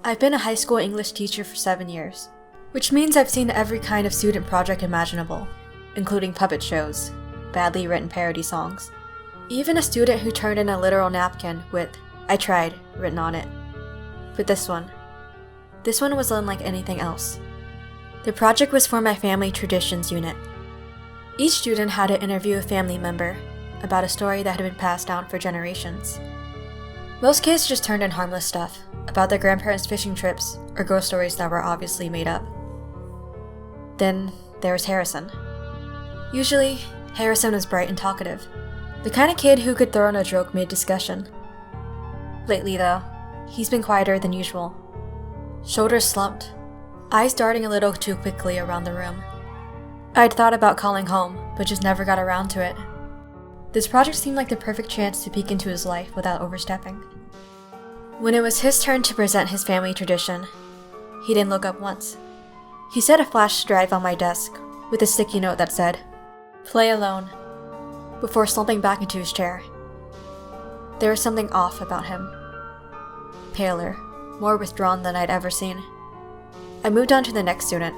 I've been a high school English teacher for 7 years, which means I've seen every kind of student project imaginable, including puppet shows, badly written parody songs, even a student who turned in a literal napkin with "I tried" written on it. But this one was unlike anything else. The project was for my family traditions unit. Each student had to interview a family member about a story that had been passed down for generations. Most kids just turned in harmless stuff about their grandparents' fishing trips or ghost stories that were obviously made up. Then there was Harrison. Usually, Harrison was bright and talkative, the kind of kid who could throw in a joke mid-discussion. Lately though, he's been quieter than usual. Shoulders slumped, eyes darting a little too quickly around the room. I'd thought about calling home, but just never got around to it. This project seemed like the perfect chance to peek into his life without overstepping. When it was his turn to present his family tradition, he didn't look up once. He set a flash drive on my desk with a sticky note that said, "Play alone," before slumping back into his chair. There was something off about him. Paler, more withdrawn than I'd ever seen. I moved on to the next student,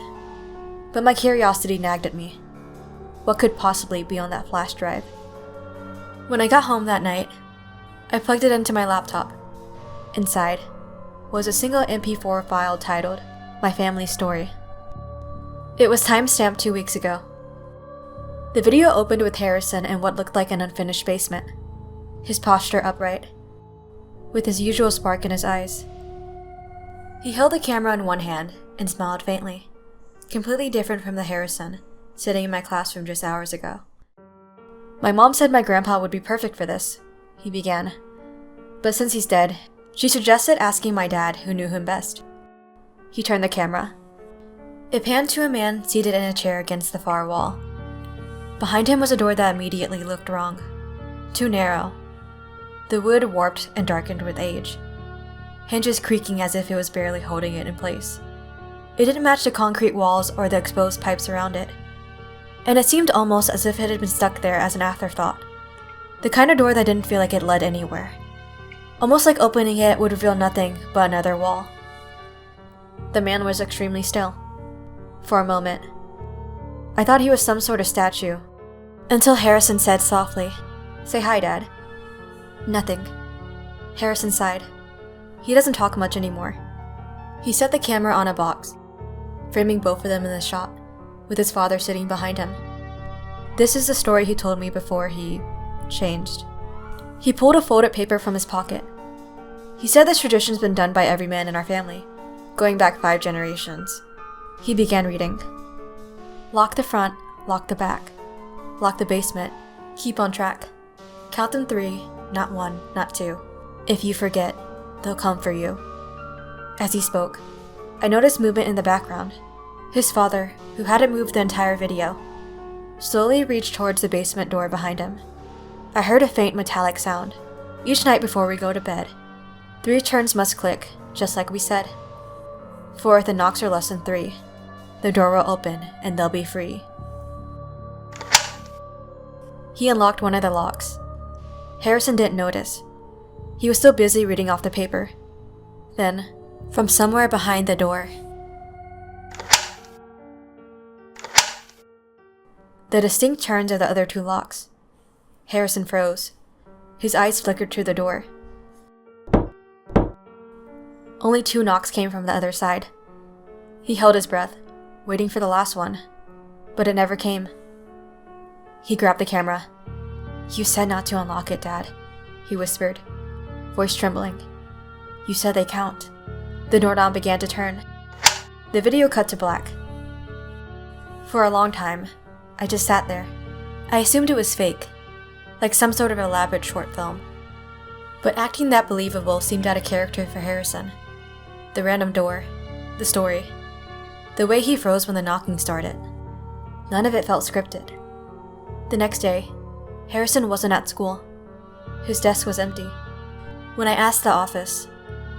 but my curiosity nagged at me. What could possibly be on that flash drive? When I got home that night, I plugged it into my laptop. Inside was a single MP4 file titled "My Family Story." It was timestamped 2 weeks ago. The video opened with Harrison in what looked like an unfinished basement, his posture upright, with his usual spark in his eyes. He held the camera in one hand and smiled faintly, completely different from the Harrison sitting in my classroom just hours ago. "My mom said my grandpa would be perfect for this," he began. "But since he's dead, she suggested asking my dad, who knew him best." He turned the camera. It panned to a man seated in a chair against the far wall. Behind him was a door that immediately looked wrong. Too narrow. The wood warped and darkened with age, hinges creaking as if it was barely holding it in place. It didn't match the concrete walls or the exposed pipes around it, and it seemed almost as if it had been stuck there as an afterthought. The kind of door that didn't feel like it led anywhere. Almost like opening it would reveal nothing but another wall. The man was extremely still. For a moment, I thought he was some sort of statue, until Harrison said softly, "Say hi, Dad." Nothing. Harrison sighed. He doesn't talk much anymore. He set the camera on a box, framing both of them in the shot, with his father sitting behind him. This is the story he told me before he changed. He pulled a folded paper from his pocket. He said this tradition's been done by every man in our family, going back 5 generations. He began reading. "Lock the front, lock the back. Lock the basement, keep on track. Count them 3, not 1, not 2. If you forget, they'll come for you." As he spoke, I noticed movement in the background. His father, who hadn't moved the entire video, slowly reached towards the basement door behind him. I heard a faint metallic sound. Each night before we go to bed, 3 turns must click, just like we said. 4 if the knocks are less than 3, the door will open and they'll be free. He unlocked one of the locks. Harrison didn't notice. He was still busy reading off the paper. Then, from somewhere behind the door, the distinct turns of the other 2 locks. Harrison froze. His eyes flickered to the door. Only 2 knocks came from the other side. He held his breath, waiting for the last one, but it never came. He grabbed the camera. "You said not to unlock it, Dad," he whispered, voice trembling. "You said they count." The doorknob began to turn. The video cut to black. For a long time, I just sat there. I assumed it was fake, like some sort of elaborate short film. But acting that believable seemed out of character for Harrison. The random door, the story, the way he froze when the knocking started. None of it felt scripted. The next day, Harrison wasn't at school. His desk was empty. When I asked the office,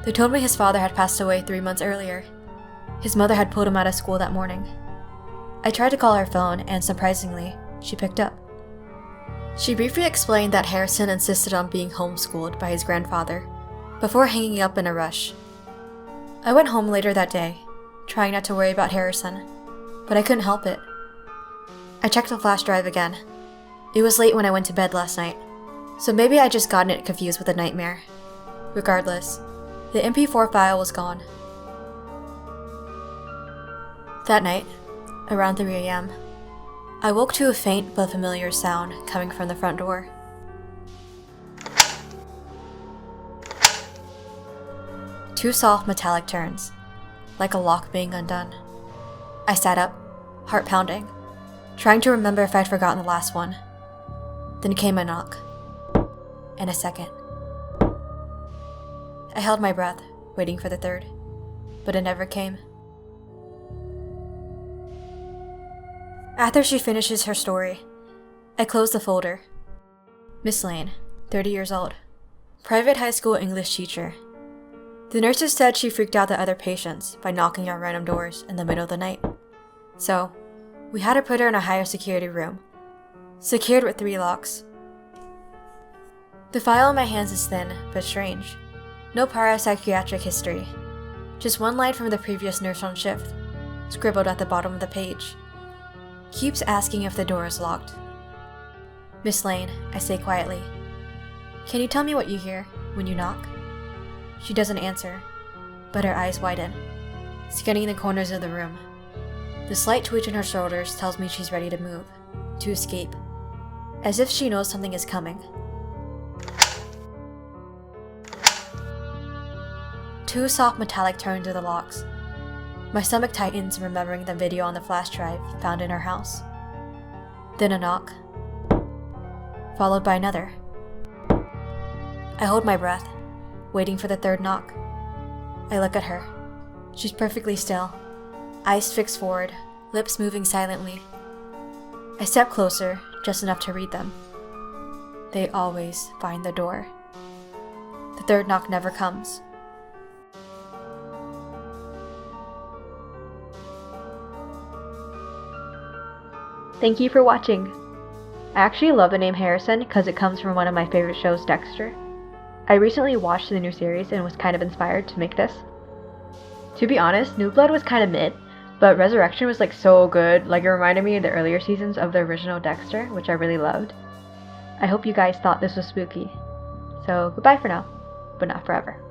they told me his father had passed away 3 months earlier. His mother had pulled him out of school that morning. I tried to call her phone, and surprisingly, she picked up. She briefly explained that Harrison insisted on being homeschooled by his grandfather, before hanging up in a rush. I went home later that day, trying not to worry about Harrison, but I couldn't help it. I checked the flash drive again. It was late when I went to bed last night, so maybe I just gotten it confused with a nightmare. Regardless, the MP4 file was gone. That night, around 3 a.m., I woke to a faint but familiar sound coming from the front door. Two soft metallic turns, like a lock being undone. I sat up, heart pounding, trying to remember if I'd forgotten the last one. Then came a knock, and a second. I held my breath, waiting for the third, but it never came. After she finishes her story, I close the folder. Miss Lane, 30 years old, private high school English teacher. The nurses said she freaked out the other patients by knocking on random doors in the middle of the night. So, we had to put her in a higher security room, secured with 3 locks. The file in my hands is thin, but strange. No prior psychiatric history. Just one line from the previous nurse on shift, scribbled at the bottom of the page. Keeps asking if the door is locked. Miss Lane, I say quietly. Can you tell me what you hear when you knock? She doesn't answer, but her eyes widen, scanning the corners of the room. The slight twitch in her shoulders tells me she's ready to move, to escape, as if she knows something is coming. 2 soft metallic turns of the locks. My stomach tightens remembering the video on the flash drive found in her house. Then a knock, followed by another. I hold my breath, waiting for the third knock. I look at her. She's perfectly still, eyes fixed forward, lips moving silently. I step closer, just enough to read them. They always find the door. The third knock never comes. Thank you for watching. I actually love the name Harrison because it comes from one of my favorite shows, Dexter. I recently watched the new series and was kind of inspired to make this. To be honest, New Blood was kind of mid, but Resurrection was like so good, like it reminded me of the earlier seasons of the original Dexter, which I really loved. I hope you guys thought this was spooky. So goodbye for now, but not forever.